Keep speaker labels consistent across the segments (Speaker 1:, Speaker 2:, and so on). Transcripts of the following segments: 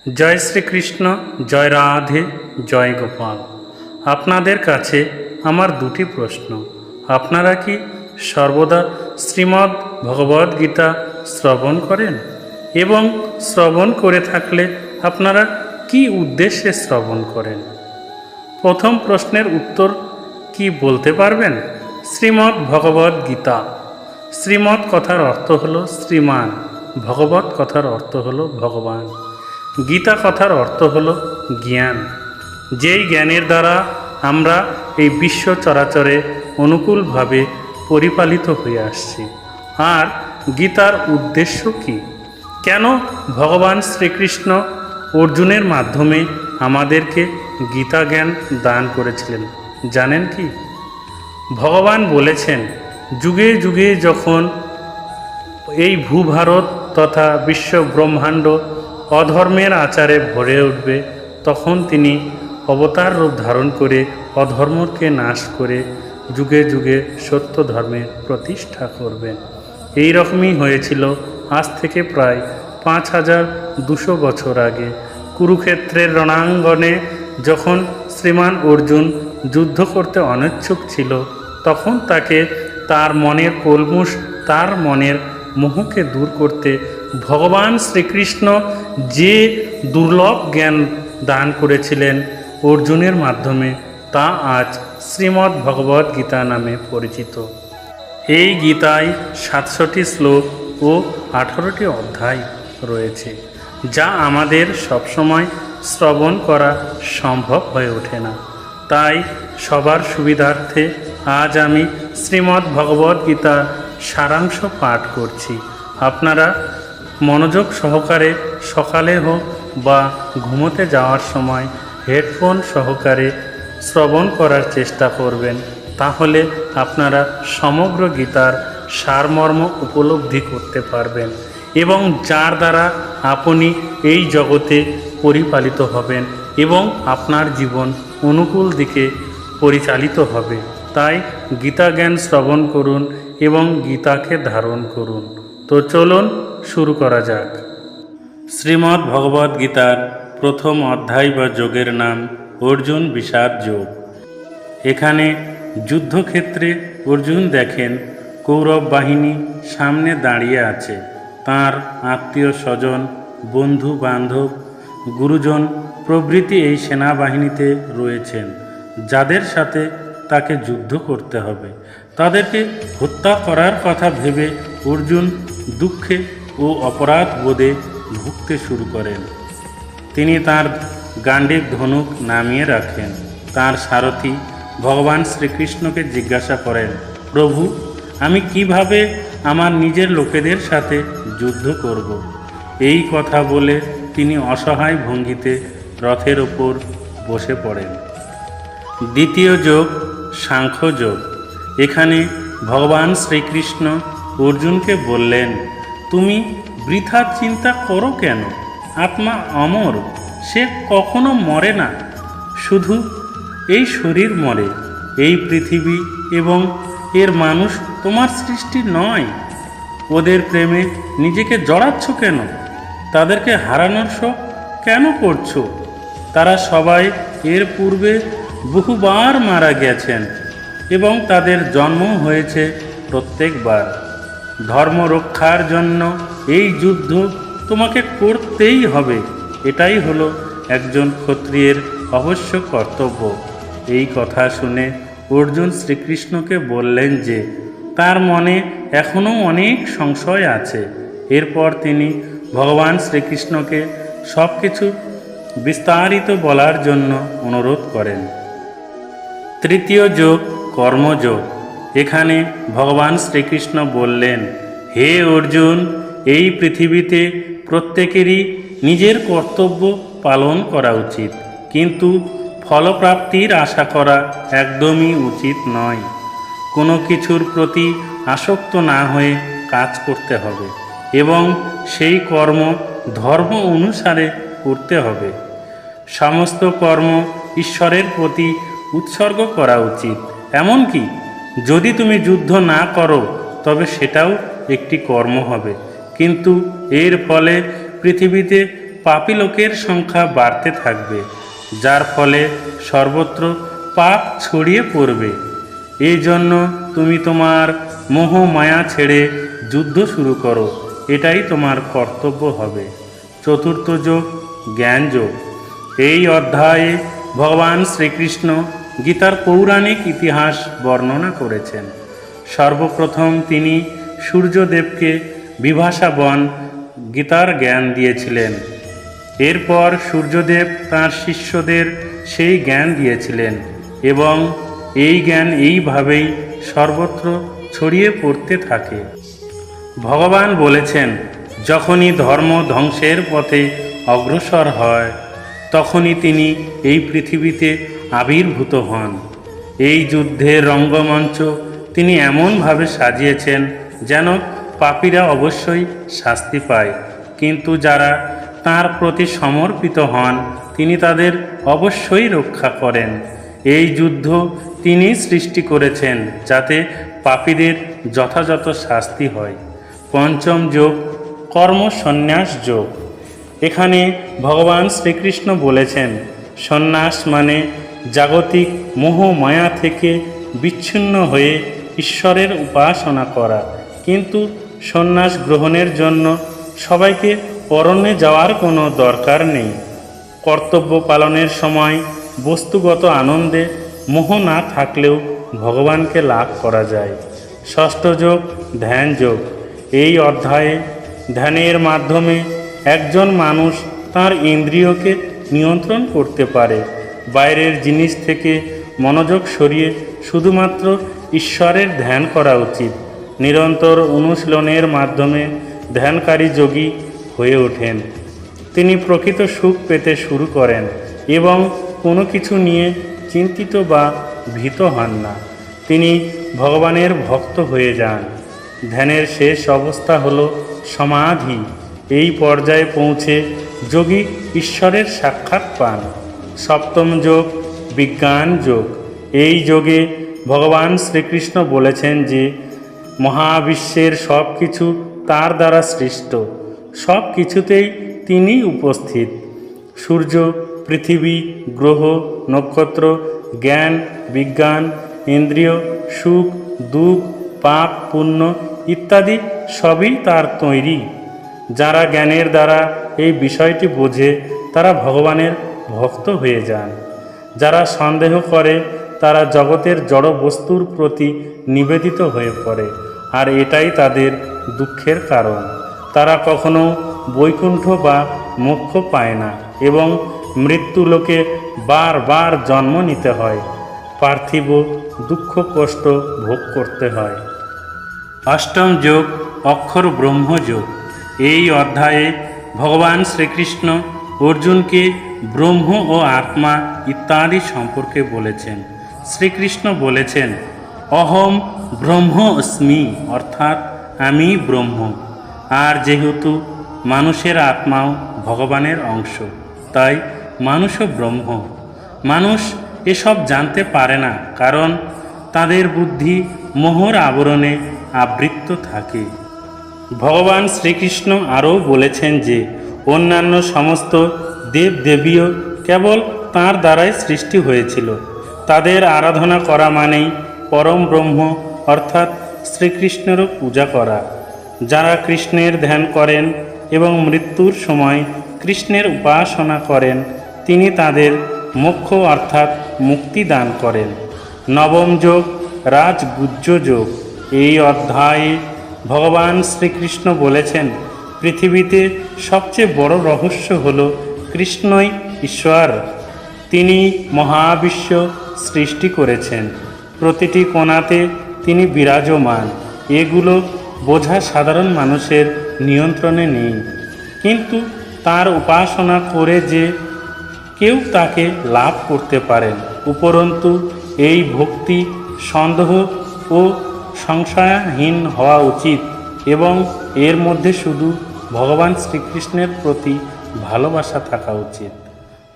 Speaker 1: জয় শ্রীকৃষ্ণ, জয় রাধে, জয় গোপাল। আপনাদের কাছে আমার দুটি প্রশ্ন। আপনারা কি সর্বদা শ্রীমদ্ ভগবদ্গীতা শ্রবণ করেন? এবং শ্রবণ করে থাকলে আপনারা কি উদ্দেশ্যে শ্রবণ করেন? প্রথম প্রশ্নের উত্তর কি বলতে পারবেন? শ্রীমদ্ ভগবদ্গীতা। শ্রীমৎ কথার অর্থ হলো শ্রীমান, ভগবত কথার অর্থ হলো ভগবান, গীতা কথার অর্থ হলো জ্ঞান। যেই জ্ঞানের দ্বারা আমরা এই বিশ্ব চরাচরে অনুকূলভাবে পরিপালিত হয়ে আসছি। আর গীতার উদ্দেশ্য কি? কেন ভগবান শ্রীকৃষ্ণ অর্জুনের মাধ্যমে আমাদেরকে গীতা জ্ঞান দান করেছিলেন জানেন কি? ভগবান বলেছেন, যুগে যুগে যখন এই ভূভারত তথা বিশ্ব ব্রহ্মাণ্ড অধর্মের আচারে ভরে উঠবে, তখন তিনি অবতার রূপ ধারণ করে অধর্মকে নাশ করে যুগে যুগে সত্য ধর্মের প্রতিষ্ঠা করবেন। এই রকমই হয়েছিল আজ থেকে প্রায় 5200 বছর আগে কুরুক্ষেত্রের রণাঙ্গনে যখন শ্রীমান অর্জুন যুদ্ধ করতে অনিচ্ছুক ছিল, তখন তাকে তার মনের কলমুষ, তার মনের মোহকে দূর করতে ভগবান শ্রীকৃষ্ণ যে দুর্লভ জ্ঞান দান করেছিলেন অর্জুনের মাধ্যমে, তা আজ শ্রীমদ্ ভগবদ্গীতা নামে পরিচিত। এই গীতায় 700টি শ্লোক ও 18টি অধ্যায় রয়েছে, যা আমাদের সবসময় শ্রবণ করা সম্ভব হয়ে ওঠে না। তাই সবার সুবিধার্থে আজ আমি শ্রীমদ্ ভগবদ্গীতার সারাংশ পাঠ করছি। আপনারা মনোযোগ সহকারে সকালে হোক বা ঘুমোতে যাওয়ার সময় হেডফোন সহকারে শ্রবণ করার চেষ্টা করবেন। তাহলে আপনারা সমগ্র গীতার সারমর্ম উপলব্ধি করতে পারবেন এবং যার দ্বারা আপনি এই জগতে পরিপালিত হবেন এবং আপনার জীবন অনুকূল দিকে পরিচালিত হবে। তাই গীতা জ্ঞান শ্রবণ করুন এবং গীতাকে ধারণ করুন। তো চলুন শুরু করা যাক। শ্রীমদ্ ভগবদ্গীতার প্রথম অধ্যায় বা যোগের নাম অর্জুন বিষাদ যোগ। এখানে যুদ্ধক্ষেত্রে অর্জুন দেখেন কৌরব বাহিনী সামনে দাঁড়িয়ে আছে। তাঁর আত্মীয় স্বজন, বন্ধু বান্ধব, গুরুজন প্রভৃতি এই সেনাবাহিনীতে রয়েছেন, যাদের সাথে তাকে যুদ্ধ করতে হবে। তাদেরকে হত্যা করার কথা ভেবে অর্জুন দুঃখে ও অপরাধ বোধে ভুগতে শুরু করেন। তিনি তাঁর গান্ডীব ধনুক নামিয়ে রাখেন। তাঁর সারথি ভগবান শ্রীকৃষ্ণকে জিজ্ঞাসা করেন, প্রভু, আমি কিভাবে আমার নিজের লোকেদের সাথে যুদ্ধ করব? এই কথা বলে তিনি অসহায় ভঙ্গিতে রথের ওপর বসে পড়েন। দ্বিতীয় যোগ সাংখ্যযোগ। এখানে ভগবান শ্রীকৃষ্ণ অর্জুনকে বললেন, তুমি বৃথা চিন্তা করো কেন? আত্মা অমর, সে কখনো মরে না। শুধু এই শরীর মরে। এই পৃথিবী এবং এর মানুষ তোমার সৃষ্টি নয়। ওদের প্রেমে নিজেকে জড়াচ্ছ কেন? তাদেরকে হারানোর শোক কেন করছো? তারা সবাই এর পূর্বে বহুবার মারা গেছেন এবং তাদের জন্ম হয়েছে প্রত্যেকবার। ধর্ম রক্ষার জন্য এই যুদ্ধ তোমাকে করতেই হবে। এটাই হলো একজন ক্ষত্রিয়ের অবশ্য কর্তব্য। এই কথা শুনে অর্জুন শ্রীকৃষ্ণকে বললেন যে তার মনে এখনও অনেক সংশয় আছে। এরপর তিনি ভগবান শ্রীকৃষ্ণকে সব কিছু বিস্তারিত বলার জন্য অনুরোধ করেন। তৃতীয় যোগ কর্মযোগ। এখানে ভগবান শ্রীকৃষ্ণ বললেন, হে অর্জুন, এই পৃথিবীতে প্রত্যেকেরই নিজের কর্তব্য পালন করা উচিত, কিন্তু ফলপ্রাপ্তির আশা করা একদমই উচিত নয়। কোনো কিছুর প্রতি আসক্ত না হয়ে কাজ করতে হবে এবং সেই কর্ম ধর্ম অনুসারে করতে হবে। সমস্ত কর্ম ঈশ্বরের প্রতি উৎসর্গ করা উচিত। এমনকি যদি তুমি যুদ্ধ না করো তবে সেটাও একটি কর্ম হবে, কিন্তু এর ফলে পৃথিবীতে পাপী লোকের সংখ্যা বাড়তে থাকবে, যার ফলে সর্বত্র পাপ ছড়িয়ে পড়বে। এই জন্য তুমি তোমার মোহ মায়া ছেড়ে যুদ্ধ শুরু করো, এটাই তোমার কর্তব্য হবে। চতুর্থ যোগ, জ্ঞান যোগ। এই অধ্যায়ে ভগবান শ্রীকৃষ্ণ গীতার পৌরাণিক ইতিহাস বর্ণনা করেছেন। সর্বপ্রথম তিনি সূর্যদেবকে বিভাষাবন গীতার জ্ঞান দিয়েছিলেন। এরপর সূর্যদেব তাঁর শিষ্যদের সেই জ্ঞান দিয়েছিলেন এবং এই জ্ঞান এইভাবেই সর্বত্র ছড়িয়ে পড়তে থাকে। ভগবান বলেছেন, যখনই ধর্ম ধ্বংসের পথে অগ্রসর হয় তখনই তিনি এই পৃথিবীতে আবির্ভূত হন। এই যুদ্ধের রঙ্গমঞ্চ তিনি এমনভাবে সাজিয়েছেন যেন পাপীরা অবশ্যই শাস্তি পায়, কিন্তু যারা তাঁর প্রতি সমর্পিত হন তিনি তাদের অবশ্যই রক্ষা করেন। এই যুদ্ধ তিনি সৃষ্টি করেছেন যাতে পাপীদের যথাযথ শাস্তি হয়। পঞ্চম যোগ, কর্ম সন্ন্যাস যোগ। এখানে ভগবান শ্রীকৃষ্ণ বলেছেন, সন্ন্যাস মানে জাগতিক মোহ মায়া থেকে বিচ্ছিন্ন হয়ে ঈশ্বরের উপাসনা করা। কিন্তু সন্ন্যাস গ্রহণের জন্য সবাইকে অরণ্যে যাওয়ার কোনো দরকার নেই। কর্তব্য পালনের সময় বস্তুগত আনন্দে মোহ না থাকলেও ভগবানকে লাভ করা যায়। ষষ্ঠ যোগ, ধ্যান যোগ। এই অধ্যায়ে ধ্যানের মাধ্যমে একজন মানুষ তার ইন্দ্রিয়কে নিয়ন্ত্রণ করতে পারে। বাইরের জিনিস থেকে মনোযোগ সরিয়ে শুধুমাত্র ঈশ্বরের ধ্যান করা উচিত। নিরন্তর অনুশীলনের মাধ্যমে ধ্যানকারী যোগী হয়ে ওঠেন। তিনি প্রকৃত সুখ পেতে শুরু করেন এবং কোনো কিছু নিয়ে চিন্তিত বা ভীত হন না। তিনি ভগবানের ভক্ত হয়ে যান। ধ্যানের শেষ অবস্থা হল সমাধি। এই পর্যায়ে পৌঁছে যোগী ঈশ্বরের সাক্ষাৎ পান। সপ্তম যোগ, বিজ্ঞান যোগ। এই যোগে ভগবান শ্রীকৃষ্ণ বলেছেন যে মহাবিশ্বের সব কিছু তার দ্বারা সৃষ্ট, সব কিছুতেই তিনি উপস্থিত। সূর্য, পৃথিবী, গ্রহ, নক্ষত্র, জ্ঞান, বিজ্ঞান, ইন্দ্রিয়, সুখ, দুঃখ, পাপ, পুণ্য ইত্যাদি সবই তার তৈরি। যারা জ্ঞানের দ্বারা এই বিষয়টি বোঝে তারা ভগবানের ভক্ত হয়ে যান। যারা সন্দেহ করে তারা জগতের জড় বস্তুর প্রতি নিবেদিত হয়ে পড়ে, আর এটাই তাদের দুঃখের কারণ। তারা কখনো বৈকুণ্ঠ বা মোক্ষ পায় না এবং মৃত্যুলোকে বারবার জন্ম নিতে হয়, পার্থিব দুঃখ কষ্ট ভোগ করতে হয়। অষ্টম যোগ, অক্ষর ব্রহ্ম যোগ। এই অধ্যায়ে ভগবান শ্রীকৃষ্ণ অর্জুনকে ব্রহ্ম ও আত্মা ইত্যাদি সম্পর্কে বলেছেন। শ্রীকৃষ্ণ বলেছেন, অহম ব্রহ্ম অস্মি, অর্থাৎ আমি ব্রহ্ম। আর যেহেতু মানুষের আত্মাও ভগবানের অংশ, তাই মানুষও ব্রহ্ম। মানুষ এসব জানতে পারে না, কারণ তাদের বুদ্ধি মোহর আবরণে আবৃত থাকে। ভগবান শ্রীকৃষ্ণ আরও বলেছেন যে অন্যান্য সমস্ত দেবদেবীও কেবল তাঁর দ্বারাই সৃষ্টি হয়েছিল। তাদের আরাধনা করা মানেই পরম ব্রহ্ম অর্থাৎ শ্রীকৃষ্ণেরও পূজা করা। যারা কৃষ্ণের ধ্যান করেন এবং মৃত্যুর সময় কৃষ্ণের উপাসনা করেন তিনি তাদের মোক্ষ অর্থাৎ মুক্তি দান করেন। নবম যোগ, রাজগুজ্জ যোগ। এই অধ্যায়ে ভগবান শ্রীকৃষ্ণ বলেছেন, পৃথিবীতে সবচেয়ে বড় রহস্য হল কৃষ্ণই ঈশ্বর। তিনি মহাবিশ্ব সৃষ্টি করেছেন, প্রতিটি কোণাতে তিনি বিরাজমান। এগুলো বোঝা সাধারণ মানুষের নিয়ন্ত্রণে নেই, কিন্তু তার উপাসনা করে যে কেউ তাকে লাভ করতে পারেন। উপরন্তু এই ভক্তি সন্দেহ ও সংশয়হীন হওয়া উচিত এবং এর মধ্যে শুধু ভগবান শ্রীকৃষ্ণের প্রতি ভালোবাসা থাকা উচিত।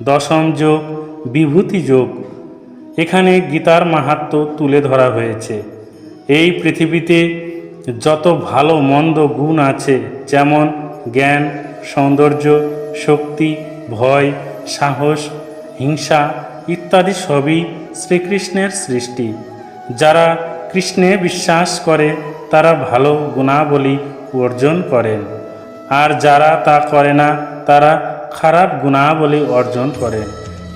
Speaker 1: দশম যোগ, বিভূতি যোগ। এখানে গীতার মাহাত্ম্য তুলে ধরা হয়েছে। এই পৃথিবীতে যত ভালো মন্দ গুণ আছে, যেমন জ্ঞান, সৌন্দর্য, শক্তি, ভয়, সাহস, হিংসা ইত্যাদি সবই শ্রীকৃষ্ণের সৃষ্টি। যারা কৃষ্ণে বিশ্বাস করে তারা ভালো গুণাবলী অর্জন করেন, আর যারা তা করে না তারা খারাপ গুণাবলী অর্জন করেন।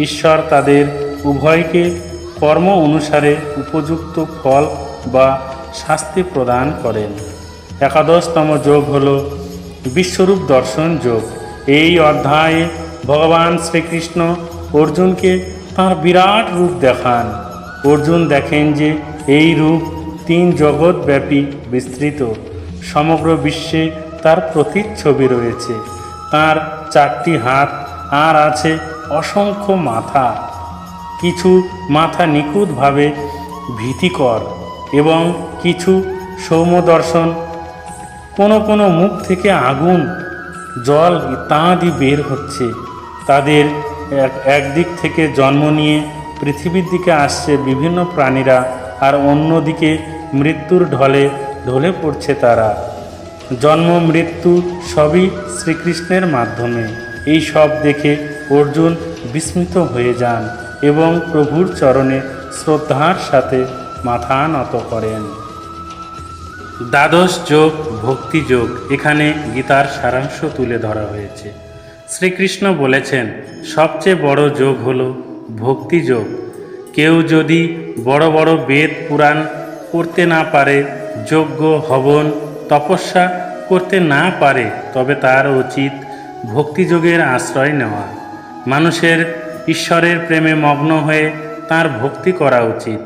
Speaker 1: ঈশ্বর তাদের উভয়কে কর্ম অনুসারে উপযুক্ত ফল বা শাস্তি প্রদান করেন। একাদশতম যোগ হল বিশ্বরূপ দর্শন যোগ। এই অধ্যায়ে ভগবান শ্রীকৃষ্ণ অর্জুনকে তাঁর বিরাট রূপ দেখান। অর্জুন দেখেন যে এই রূপ 3 জগৎব্যাপী বিস্তৃত। সমগ্র বিশ্বে তার প্রতিচ্ছবি রয়েছে। তাঁর 4টি হাত আর আছে অসংখ্য মাথা। কিছু মাথা নিখুঁতভাবে ভীতিকর এবং কিছু সৌম্যদর্শন। কোনো মুখ থেকে আগুন, জল ইত্যাদি বের হচ্ছে। তাদের একদিক থেকে জন্ম নিয়ে পৃথিবীর দিকে আসছে বিভিন্ন প্রাণীরা, আর অন্যদিকে মৃত্যুর ঢলে ঢলে পড়ছে তারা। জন্ম মৃত্যু সবই শ্রীকৃষ্ণের মাধ্যমে। এই সব দেখে অর্জুন বিস্মিত হয়ে যান এবং প্রভুর চরণে শ্রদ্ধার সাথে মাথা নত করেন। দ্বাদশ যোগ ভক্তি যোগ। এখানে গীতার সারাংশ তুলে ধরা হয়েছে। শ্রীকৃষ্ণ বলেছেন সবচেয়ে বড় যোগ হল ভক্তি যোগ। কেউ যদি বড় বড় বেদ পুরাণ পড়তে না পারে, যজ্ঞ হবন তপস্যা করতে না পারে, তবে তার উচিত ভক্তিযোগের আশ্রয় নেওয়া। মানুষের ঈশ্বরের প্রেমে মগ্ন হয়ে তার ভক্তি করা উচিত,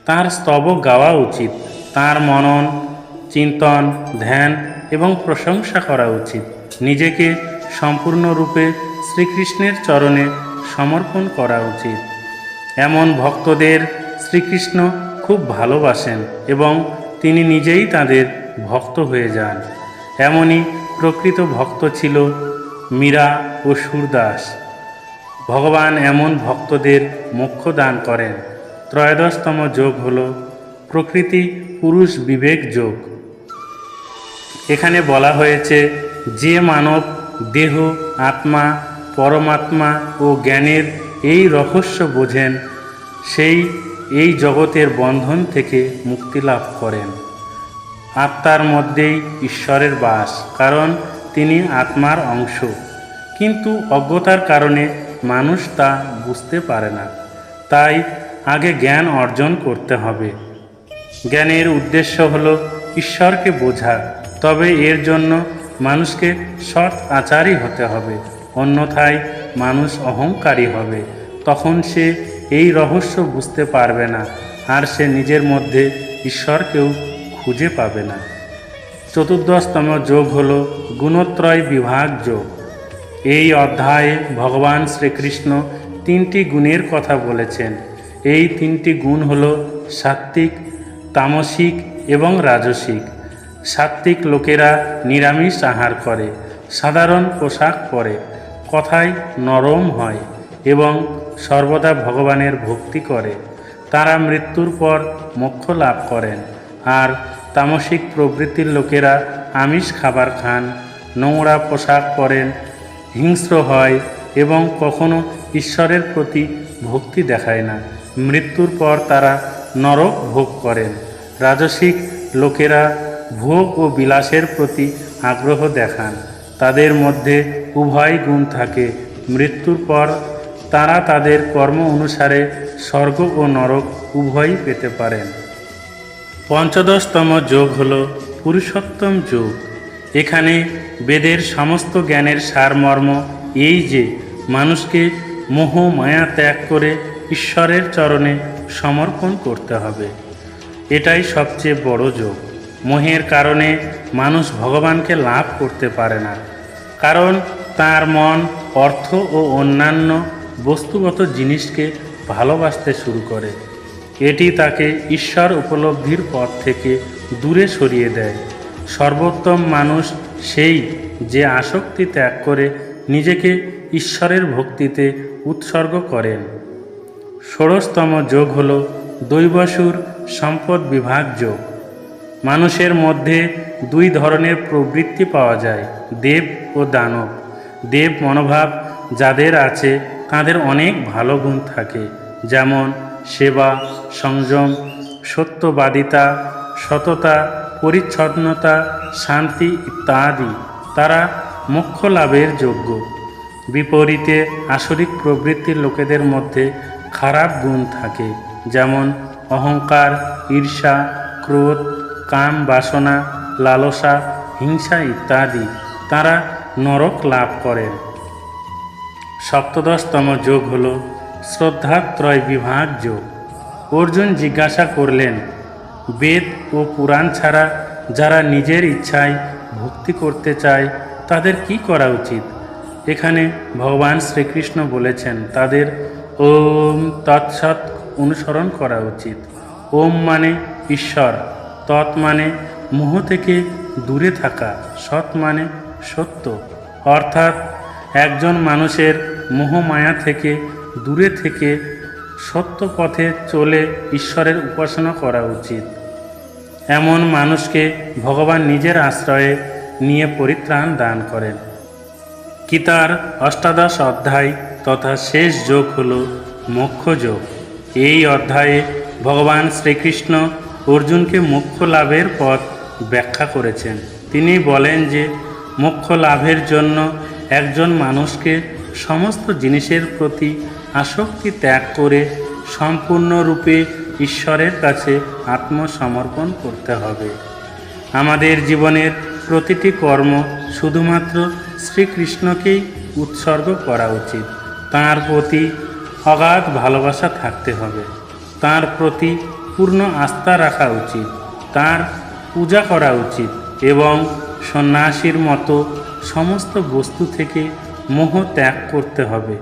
Speaker 1: তার স্তব গাওয়া উচিত, তার মনন, চিন্তন, ধ্যান এবং প্রশংসা করা উচিত। নিজেকে সম্পূর্ণরূপে শ্রীকৃষ্ণের চরণে সমর্পণ করা উচিত। এমন ভক্তদের শ্রীকৃষ্ণ খুব ভালোবাসেন এবং তিনি নিজেই তাদের ভক্ত হয়ে যান। এমনই প্রকৃত ভক্ত ছিল মীরা ও সুরদাস। ভগবান এমন ভক্তদের মোক্ষ দান করেন। ত্রয়োদশতম যোগ হল প্রকৃতি পুরুষ বিবেক যোগ। এখানে বলা হয়েছে যে মানব দেহ, আত্মা, পরমাত্মা ও জ্ঞানের এই রহস্য বোঝেন, সেই এই জগতের বন্ধন থেকে মুক্তি লাভ করেন। আত্মার মধ্যেই ঈশ্বরের বাস, কারণ তিনি আত্মার অংশ। কিন্তু অজ্ঞতার কারণে মানুষ তা বুঝতে পারে না। তাই আগে জ্ঞান অর্জন করতে হবে। জ্ঞানের উদ্দেশ্য হল ঈশ্বরকে বোঝা, তবে এর জন্য মানুষকে সৎ আচারী হতে হবে, অন্যথায় মানুষ অহংকারী হবে। তখন সে এই রহস্য বুঝতে পারবে না, আর সে নিজের মধ্যে ঈশ্বরকেও খুঁজে পাবে না। চতুর্দশতম যোগ হল গুণত্রয় বিভাগ যোগ। এই অধ্যায়ে ভগবান শ্রীকৃষ্ণ 3টি গুণের কথা বলেছেন। এই 3টি গুণ হল সাত্ত্বিক, তামসিক এবং রাজসিক। সাত্ত্বিক লোকেরা নিরামিষ আহার করে, সাধারণ পোশাক পরে, কথায় নরম হয় এবং সর্বদা ভগবানের ভক্তি করে। তারা মৃত্যুর পর মোক্ষ লাভ করেন। আর তামসিক প্রবৃত্তির লোকেরা আমিষ খাবার খান, নোংরা পোশাক পরেন, হিংস্র হয় এবং কখনো ঈশ্বরের প্রতি ভক্তি দেখায় না। মৃত্যুর পর তারা নরক ভোগ করেন। রাজসিক লোকেরা ভোগ ও বিলাসের প্রতি আগ্রহ দেখান। তাদের মধ্যে উভয় গুণ থাকে। মৃত্যুর পর তারা তাদের কর্ম অনুসারে স্বর্গ ও নরক উভয়ই পেতে পারেন। পঞ্চদশতম যোগ হল পুরুষোত্তম যোগ। এখানে বেদের সমস্ত জ্ঞানের সারমর্ম এই যে মানুষকে মোহ মায়া ত্যাগ করে ঈশ্বরের চরণে সমর্পণ করতে হবে। এটাই সবচেয়ে বড় যোগ। মোহের কারণে মানুষ ভগবানকে লাভ করতে পারে না, কারণ তার মন অর্থ ও অন্যান্য বস্তুগত জিনিসকে ভালোবাসতে শুরু করে। এটি তাকে ঈশ্বর উপলব্ধির পথ থেকে দূরে সরিয়ে দেয়। সর্বোত্তম মানুষ সেই যে আসক্তি ত্যাগ করে নিজেকে ঈশ্বরের ভক্তিতে উৎসর্গ করেন। ষোড়শতম যোগ হল দৈবাসুর সম্পদ বিভাগ যোগ। মানুষের মধ্যে 2 ধরনের প্রবৃত্তি পাওয়া যায়, দেব ও দানব। দেব মনোভাব যাদের আছে তাদের অনেক ভালো গুণ থাকে, যেমন সেবা, সংযম, সত্যবাদিতা, সততা, পরিচ্ছন্নতা, শান্তি ইত্যাদি। তারা মোক্ষ লাভের যোগ্য। বিপরীতে আসরিক প্রবৃত্তির লোকেদের মধ্যে খারাপ গুণ থাকে, যেমন অহংকার, ঈর্ষা, ক্রোধ, কাম বাসনা, লালসা, হিংসা ইত্যাদি। তারা নরক লাভ করেন। সপ্তদশতম যোগ হল শ্রদ্ধাত্রয় বিভাগ যোগ। অর্জুন জিজ্ঞাসা করলেন, বেদ ও পুরাণ ছাড়া যারা নিজের ইচ্ছায় ভক্তি করতে চায় তাদের কি করা উচিত? এখানে ভগবান শ্রীকৃষ্ণ বলেছেন তাদের ওম তৎসৎ অনুসরণ করা উচিত। ওম মানে ঈশ্বর, তৎ মানে মোহ থেকে দূরে থাকা, সৎ মানে সত্য। অর্থাৎ একজন মানুষের মোহমায়া থেকে দূরে থেকে সত্য পথে চলে ঈশ্বরের উপাসনা করা উচিত। এমন মানুষকে ভগবান নিজের আশ্রয়ে নিয়ে পরিত্রাণ দান করেন। গীতার অষ্টাদশ অধ্যায় তথা শেষ যোগ হল মোক্ষ যোগ। এই অধ্যায়ে ভগবান শ্রীকৃষ্ণ অর্জুনকে মোক্ষ লাভের পথ ব্যাখ্যা করেছেন। তিনি বলেন যে মোক্ষ লাভের জন্য একজন মানুষকে সমস্ত জিনিসের প্রতি আসক্তি ত্যাগ করে সম্পূর্ণরূপে ঈশ্বরের কাছে আত্মসমর্পণ করতে হবে। আমাদের জীবনের প্রতিটি কর্ম শুধুমাত্র শ্রীকৃষ্ণকেই উৎসর্গ করা উচিত। তাঁর প্রতি অগাধ ভালোবাসা থাকতে হবে, তাঁর প্রতি পূর্ণ আস্থা রাখা উচিত, তাঁর পূজা করা উচিত এবং সন্ন্যাসীর মতো সমস্ত বস্তু থেকে মোহ ত্যাগ করতে হবে।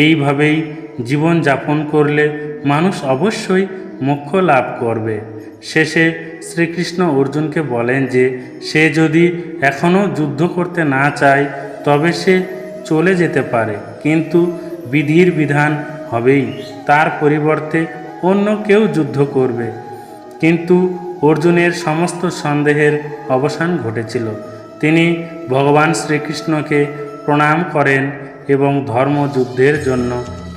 Speaker 1: এইভাবেই জীবন যাপন করলে মানুষ অবশ্যই মোক্ষ লাভ করবে। শেষে শ্রীকৃষ্ণ অর্জুনকে বলেন যে সে যদি এখনও যুদ্ধ করতে না চায় তবে সে চলে যেতে পারে, কিন্তু বিধির বিধান হবেই, তার পরিবর্তে অন্য কেউ যুদ্ধ করবে। কিন্তু অর্জুনের সমস্ত সন্দেহের অবসান ঘটেছিল। তিনি ভগবান শ্রীকৃষ্ণকে প্রণাম করেন এবং ধর্মযুদ্ধের জন্য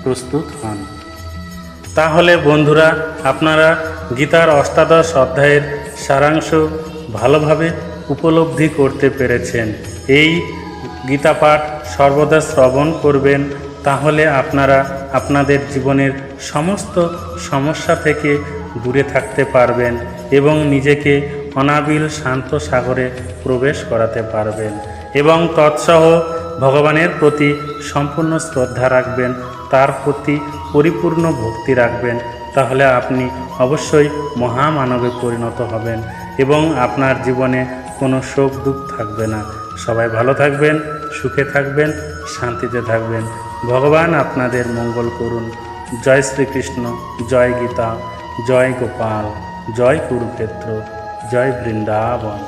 Speaker 1: প্রস্তুত হন। তাহলে বন্ধুরা, আপনারা গীতার অষ্টাদশ অধ্যায়ের সারাংশ ভালোভাবে উপলব্ধি করতে পেরেছেন। এই গীতা পাঠ সর্বদা শ্রবণ করবেন, তাহলে আপনারা আপনাদের জীবনের সমস্ত সমস্যা থেকে দূরে থাকতে পারবেন এবং নিজেকে অনাবিল শান্ত সাগরে প্রবেশ করাতে পারবেন এবং তৎসহ ভগবানের প্রতি সম্পূর্ণ শ্রদ্ধা রাখবেন, তার প্রতি পরিপূর্ণ ভক্তি রাখবেন। তাহলে আপনি অবশ্যই মহামানবে পরিণত হবেন এবং আপনার জীবনে কোনো শোক দুঃখ থাকবে না। সবাই ভালো থাকবেন, সুখে থাকবেন, শান্তিতে থাকবেন। ভগবান আপনাদের মঙ্গল করুন। জয় শ্রীকৃষ্ণ, জয় গীতা, জয় গোপাল, জয় কুরুক্ষেত্র, জয় বৃন্দাবন।